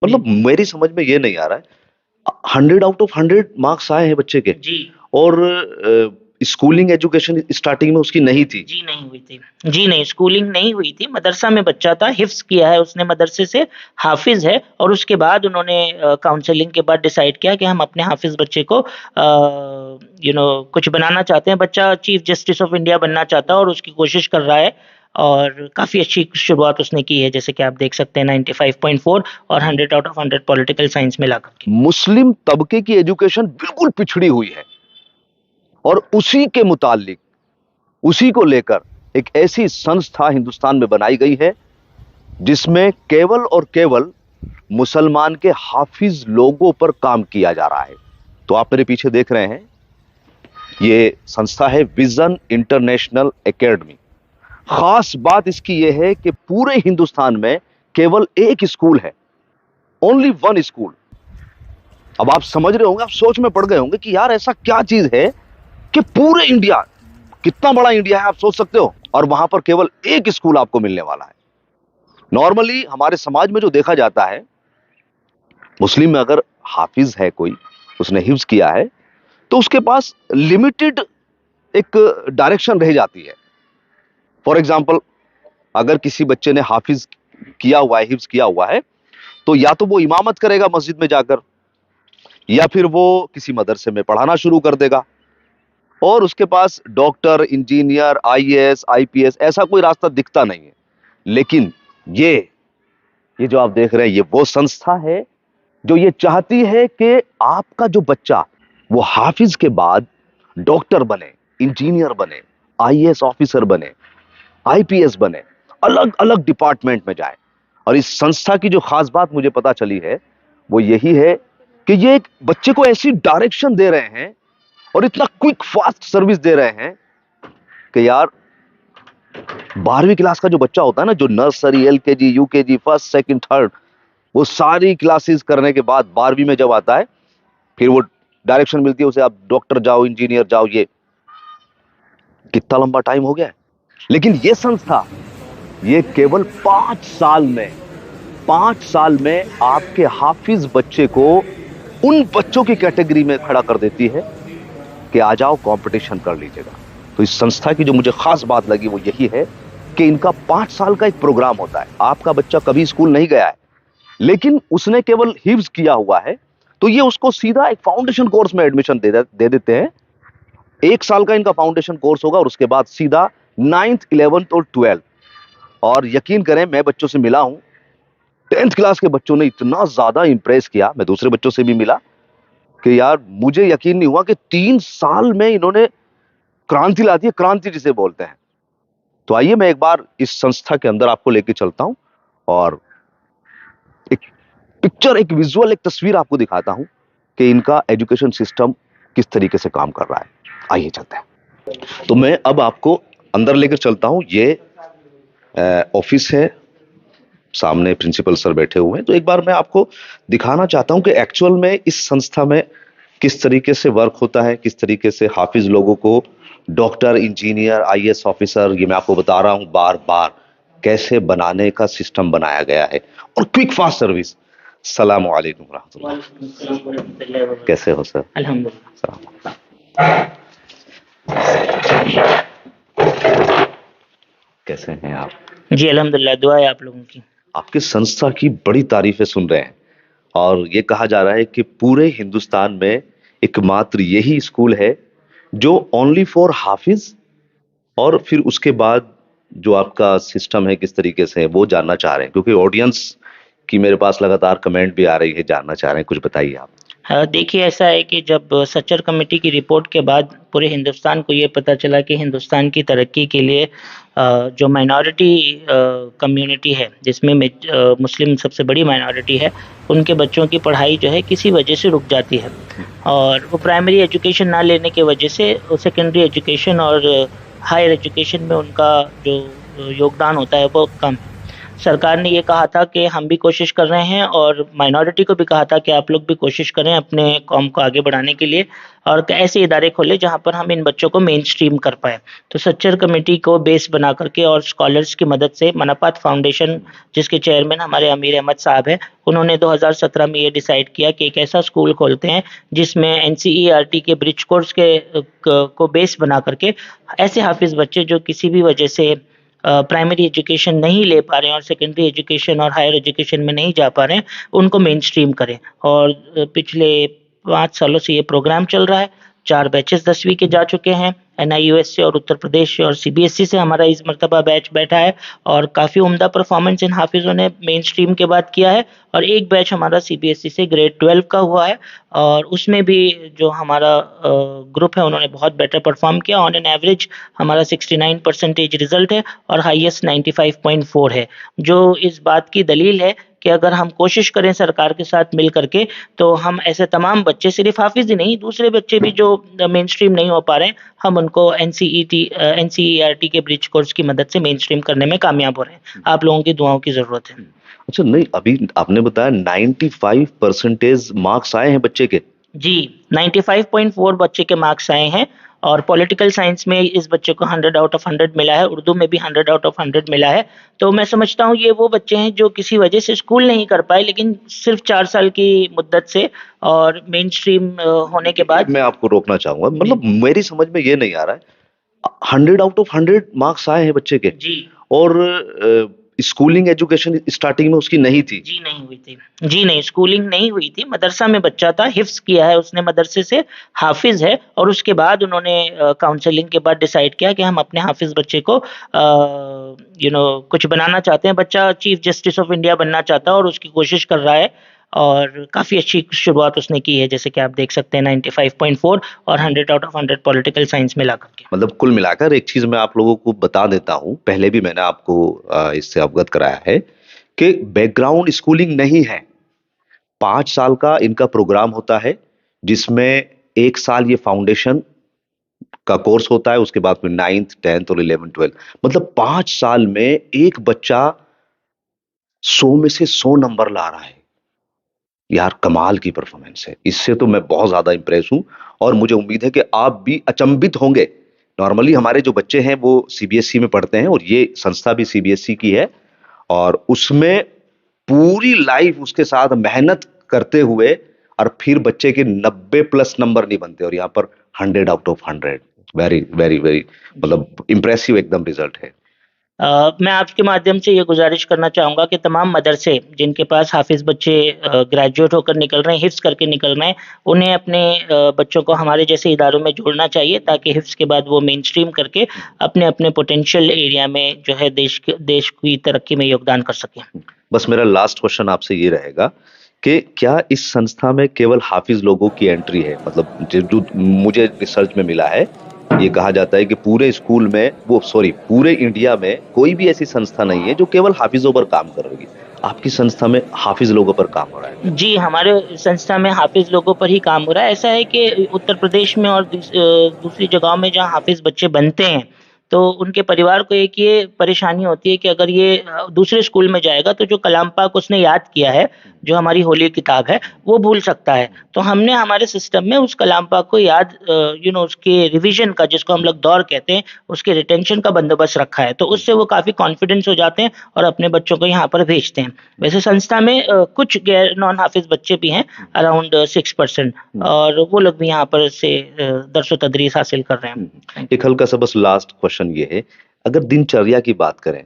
मतलब मेरी समझ में ये नहीं आ रहा है, 100 आउट ऑफ 100 मार्क्स आए हैं बच्चे के, जी और स्कूलिंग एजुकेशन स्टार्टिंग में उसकी नहीं थी। जी नहीं हुई थी। जी नहीं, स्कूलिंग नहीं हुई थी। मदरसा में बच्चा था, हिफ्ज किया है उसने मदरसे से, हाफिज है। और उसके बाद उन्होंने काउंसलिंग के बाद डिसाइड किया कि हम अपने हाफिज बच्चे को कुछ बनाना चाहते हैं। बच्चा चीफ जस्टिस ऑफ इंडिया बनना चाहता है और उसकी कोशिश कर रहा है। और काफी अच्छी शुरुआत उसने की है, जैसे कि आप देख सकते हैं 95.4 और 100 आउट ऑफ 100 पॉलिटिकल साइंस में लाकर के। मुस्लिम तबके की एजुकेशन बिल्कुल पिछड़ी हुई है, और उसी के मुतालिक, उसी को लेकर एक ऐसी संस्था हिंदुस्तान में बनाई गई है जिसमें केवल और केवल मुसलमान के हाफिज लोगों पर काम किया जा रहा है। तो आप मेरे पीछे देख रहे हैं, ये संस्था है विजन इंटरनेशनल एकेडमी। खास बात इसकी यह है कि पूरे हिंदुस्तान में केवल एक स्कूल है, ओनली वन स्कूल। अब आप समझ रहे होंगे, आप सोच में पड़ गए होंगे कि यार ऐसा क्या चीज है कि पूरे इंडिया, कितना बड़ा इंडिया है आप सोच सकते हो, और वहां पर केवल एक स्कूल आपको मिलने वाला है। नॉर्मली हमारे समाज में जो देखा जाता है, मुस्लिम में अगर हाफिज है कोई, उसने हिफ्ज किया है, तो उसके पास लिमिटेड एक डायरेक्शन रह जाती है। फॉर एग्जाम्पल, अगर किसी बच्चे ने हाफिज किया हुआ है, हिफ्ज किया हुआ है, तो या तो वो इमामत करेगा मस्जिद में जाकर, या फिर वो किसी मदरसे में पढ़ाना शुरू कर देगा, और उसके पास डॉक्टर, इंजीनियर, आईएएस, आईपीएस ऐसा कोई रास्ता दिखता नहीं है। लेकिन ये जो आप देख रहे हैं, ये वो संस्था है जो ये चाहती है कि आपका जो बच्चा वो हाफिज के बाद डॉक्टर बने, इंजीनियर बने, आईएएस ऑफिसर बने, आईपीएस बने, अलग अलग डिपार्टमेंट में जाए। और इस संस्था की जो खास बात मुझे पता चली है वो यही है कि ये एक बच्चे को ऐसी डायरेक्शन दे रहे हैं और इतना क्विक फास्ट सर्विस दे रहे हैं कि यार 12वीं क्लास का जो बच्चा होता है ना, जो nursery, LKG, UKG, first, second, third, वो सारी क्लासेस करने के बाद 12वीं में जब आता है, फिर वो डायरेक्शन मिलती है उसे, आप डॉक्टर जाओ, इंजीनियर जाओ। ये कितना लंबा टाइम हो गया है। लेकिन ये संस्था, ये केवल 5 साल में आपके हाफिज बच्चे को उन बच्चों की कैटेगरी में खड़ा कर देती है कि आ जाओ कंपटीशन कर लीजिएगा। तो इस संस्था की जो मुझे खास बात लगी वो यही है कि इनका 5 साल का एक प्रोग्राम होता है। आपका बच्चा कभी स्कूल नहीं गया है, लेकिन उसने केवल हिफ्ज किया हुआ है, तो ये उसको सीधा एक फाउंडेशन कोर्स में एडमिशन दे देते हैं। 1 साल का इनका फाउंडेशन कोर्स होगा और उसके बाद सीधा 9th, 11th और 12th। और यकीन करें, मैं बच्चों से मिला हूं, 10th क्लास के बच्चों ने इतना ज्यादा इंप्रेस किया, मैं दूसरे बच्चों से भी मिला, कि यार मुझे यकीन नहीं हुआ कि 3 साल में इन्होंने क्रांति ला दी है, क्रांति जिसे बोलते हैं। तो आइए मैं एक बार इस संस्था के अंदर आपको लेके चलता हूं और एक पिक्चर, एक विजुअल, एक तस्वीर आपको दिखाता हूं कि इनका एजुकेशन सिस्टम किस तरीके से काम कर रहा है। आइए चलते हैं। तो मैं अब आपको अंदर लेकर चलता हूं। ये ऑफिस है, सामने प्रिंसिपल सर बैठे हुए हैं। तो एक बार मैं आपको दिखाना चाहता हूं कि एक्चुअल में इस संस्था में किस तरीके से वर्क होता है, किस तरीके से हाफिज लोगों को डॉक्टर, इंजीनियर, आईएएस ऑफिसर, ये मैं आपको बता रहा हूं बार बार, कैसे बनाने का सिस्टम बनाया गया है। और क्विक फास्ट सर्विस। सलाम वालेकुम रहमतुल्लाह। वालेकुम अस्सलाम वरहमतुल्लाहि वबरकातुहू। कैसे हो सर? अल्हम्दुलिल्लाह। कैसे हैं आप? जी अल्हम्दुलिल्लाह, दुआ है आप लोगों की। आपके संस्था की बड़ी तारीफें सुन रहे हैं, और ये कहा जा रहा है कि पूरे हिंदुस्तान में एकमात्र यही स्कूल है जो ओनली फॉर हाफिज, और फिर उसके बाद जो आपका सिस्टम है किस तरीके से है वो जानना चाह रहे हैं, क्योंकि ऑडियंस की मेरे पास लगातार कमेंट भी आ रही है, जानना चाह रहे हैं। कुछ बताइए आप। हाँ, देखिए ऐसा है कि जब सच्चर कमेटी की रिपोर्ट के बाद पूरे हिंदुस्तान को ये पता चला कि हिंदुस्तान की तरक्की के लिए जो माइनॉरिटी कम्युनिटी है, जिसमें मुस्लिम सबसे बड़ी माइनॉरिटी है, उनके बच्चों की पढ़ाई जो है किसी वजह से रुक जाती है, और वो प्राइमरी एजुकेशन ना लेने की वजह से सेकेंडरी एजुकेशन और हायर एजुकेशन में उनका जो योगदान होता है वो कम है। सरकार ने ये कहा था कि हम भी कोशिश कर रहे हैं और माइनॉरिटी को भी कहा था कि आप लोग भी कोशिश करें अपने कौम को आगे बढ़ाने के लिए और ऐसे इदारे खोले जहाँ पर हम इन बच्चों को मेन स्ट्रीम कर पाए। तो सच्चर कमेटी को बेस बना करके और स्कॉलर्स की मदद से मनापात फाउंडेशन, जिसके चेयरमैन हमारे अमीर अहमद साहब हैं, उन्होंने 2017 में ये डिसाइड किया कि एक ऐसा स्कूल खोलते हैं जिसमें एनसीईआरटी के ब्रिज कोर्स को बेस बना करके ऐसे हाफिज बच्चे जो किसी भी वजह से प्राइमरी एजुकेशन नहीं ले पा रहे हैं और सेकेंडरी एजुकेशन और हायर एजुकेशन में नहीं जा पा रहे हैं, उनको मेन स्ट्रीम करें। और पिछले 5 सालों से ये प्रोग्राम चल रहा है। 4 बैचेस 10वीं के जा चुके हैं। एनआईयूएस से और उत्तर प्रदेश से और सीबीएसई से हमारा इस मर्तबा बैच बैठा है और काफ़ी उम्दा परफॉर्मेंस इन हाफिज़ों ने मेन स्ट्रीम के बाद किया है। और एक बैच हमारा सीबीएसई से ग्रेड 12 का हुआ है और उसमें भी जो हमारा ग्रुप है उन्होंने बहुत बेटर परफॉर्म किया। ऑन एन एवरेज हमारा 69% रिजल्ट है और हाईएस्ट 95.4 है, जो इस बात की दलील है कि अगर हम कोशिश करें सरकार के साथ मिल करके तो हम ऐसे तमाम बच्चे, सिर्फ हाफिज ही नहीं दूसरे बच्चे भी जो मेन स्ट्रीम नहीं हो पा रहे हैं, हम उनको एनसीईआरटी के ब्रिज कोर्स की मदद से मेन स्ट्रीम करने में कामयाब हो रहे हैं। आप लोगों की दुआओं की जरूरत है। अच्छा, नहीं अभी आपने बताया 95% मार्क्स आए हैं बच्चे के। जी, 95.4 बच्चे के मार्क्स आए हैं और पॉलिटिकल साइंस में इस बच्चे को 100 आउट ऑफ 100 मिला है, उर्दू में भी 100 आउट ऑफ 100 मिला है। तो मैं समझता हूँ ये वो बच्चे हैं जो किसी वजह से स्कूल नहीं कर पाए, लेकिन सिर्फ 4 साल की मुद्दत से और मेन स्ट्रीम होने के बाद। मैं आपको रोकना चाहूंगा, मतलब मेरी समझ में ये नहीं आ रहा है, 100 आउट ऑफ 100 मार्क्स आए हैं बच्चे के जी, और स्कूलिंग एजुकेशन स्टार्टिंग में उसकी नहीं थी। जी नहीं हुई थी। जी नहीं, स्कूलिंग नहीं हुई थी। मदरसा में बच्चा था, हिफ्स किया है उसने, मदरसे से हाफिज है और उसके बाद उन्होंने काउंसलिंग के बाद डिसाइड किया कि हम अपने हाफिज बच्चे को कुछ बनाना चाहते हैं। बच्चा चीफ जस्टिस ऑफ इंडिया बनना चाहता है और उसकी कोशिश कर रहा है और काफ़ी अच्छी शुरुआत उसने की है, जैसे कि आप देख सकते हैं 95.4 और 100 आउट ऑफ 100 पॉलिटिकल साइंस में ला करके। मतलब कुल मिलाकर एक चीज मैं आप लोगों को बता देता हूं, पहले भी मैंने आपको इससे अवगत कराया है कि बैकग्राउंड स्कूलिंग नहीं है। 5 साल का इनका प्रोग्राम होता है जिसमें 1 साल ये फाउंडेशन का कोर्स होता है, उसके बाद फिर 9th 10th और 11th 12th, मतलब 5 साल में एक बच्चा 100 में से 100 नंबर ला रहा है। यार कमाल की परफॉर्मेंस है, इससे तो मैं बहुत ज्यादा इंप्रेस हूं और मुझे उम्मीद है कि आप भी अचंभित होंगे। नॉर्मली हमारे जो बच्चे हैं वो सीबीएसई में पढ़ते हैं और ये संस्था भी सीबीएसई की है और उसमें पूरी लाइफ उसके साथ मेहनत करते हुए और फिर बच्चे के 90+ नंबर नहीं बनते और यहाँ पर 100 out of 100। Very very very, मतलब इंप्रेसिव एकदम रिजल्ट है। मैं आपके माध्यम से ये गुजारिश करना चाहूँगा कि तमाम मदरसे जिनके पास हाफिज़ बच्चे ग्रेजुएट होकर निकल रहे हैं, हिफ्ज़ करके निकल रहे हैं, उन्हें अपने बच्चों को हमारे जैसे इदारों में जोड़ना चाहिए ताकि हिफ्ज़ के बाद वो मेन स्ट्रीम करके अपने अपने पोटेंशियल एरिया में जो है देश की तरक्की में योगदान कर सकें। बस मेरा लास्ट क्वेश्चन आपसे ये रहेगा कि क्या इस संस्था में केवल हाफिज लोगों की एंट्री है? मतलब जो मुझे रिसर्च में मिला है, ये कहा जाता है कि पूरे स्कूल में पूरे इंडिया में कोई भी ऐसी संस्था नहीं है जो केवल हाफिजों पर काम कर रही है। आपकी संस्था में हाफिज लोगों पर काम हो रहा है? जी, हमारे संस्था में हाफिज लोगों पर ही काम हो रहा है। ऐसा है कि उत्तर प्रदेश में और दूसरी जगहों में जहाँ हाफिज बच्चे बनते हैं, तो उनके परिवार को एक ये परेशानी होती है कि अगर ये दूसरे स्कूल में जाएगा तो जो कलाम पाक उसने याद किया है, जो हमारी होली किताब है, वो भूल सकता है। तो हमने हमारे सिस्टम में उस कलाम पाक को याद उसके रिवीजन का, जिसको हम लोग दौर कहते हैं, उसके रिटेंशन का बंदोबस्त रखा है। तो उससे वो काफ़ी कॉन्फिडेंस हो जाते हैं और अपने बच्चों को यहाँ पर भेजते हैं। वैसे संस्था में कुछ गैर नॉन हाफिज बच्चे भी हैं, अराउंड 6%, और वो लोग भी यहाँ पर से दर्स व तदरीस हासिल कर रहे हैं। एक हल्का सा बस लास्ट क्वेश्चन ये है, अगर दिनचर्या की बात करें